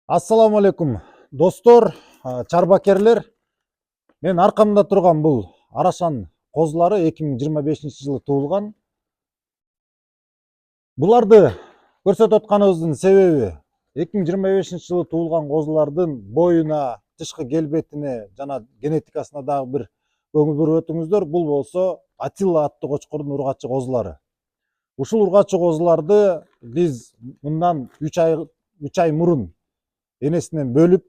Ассаламу алейкум достор, чарбакерлер. Мен аркамда турган бул арашан козулары 2025-жылы туулган. Буларды көрсөтүп атканыбыздын себеби 2025-жылы туулган козулардын боюна, тышкы келбетине жана генетикасына дагы бир көңүл буруп өтүңүздөр. Бул болсо Атилла аттуу кочкордун ургачы козулары. Ушул ургачы козуларды биз мындан 3 ай мурун энесинен бөлүп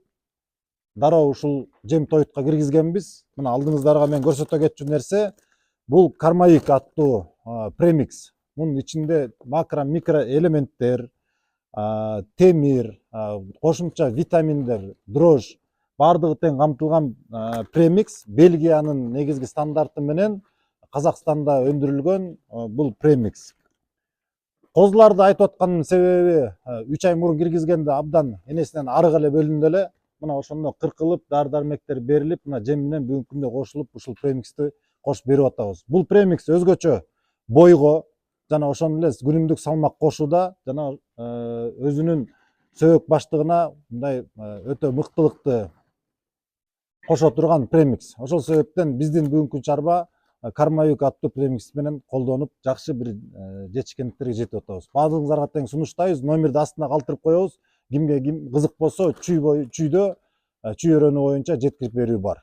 дароо ушул жем тоютка киргизгенбиз. Мына алдыңыздарга мен көрсөтө кетчү нерсе бул кармаик аттуу премикс. Мунун ичинде макро микро элементтер, темир, кошумча витаминдер, дрожь баардыгы тең камтылган премикс. Бельгиянын негизги стандарты менен Казакстанда өндүрүлгөн бул премикс. Козуларды айтып атканымдын себеби 3 ай мурун киргизгенде абдан энесинен арык эле бөлүндү эле. Мына ошондо кыркылып, дары-дармектер берилип, мына жем менен бүгүнкү күндө кошулуп, ушул премиксти кошуп берип атабыз. Бул премикс өзгөчө бойго жана ошондой эле күнүмдүк салмак кошууда жана өзүнүн сөбөк баштыгына мындай өтө мыктылыкты кошо турган премикс. Ошол себептен биздин бүгүнкү чарба кармаик аттуу премикс менен колдонуп, жакшы бир жетишкендиктерге жетип атабыз. Баардыгыңыздарга тең сунуштайбыз. Номерди астына калтырып коебуз. Кимге кызык болсо чүй өрөнү боюнча жеткирип берүү бар.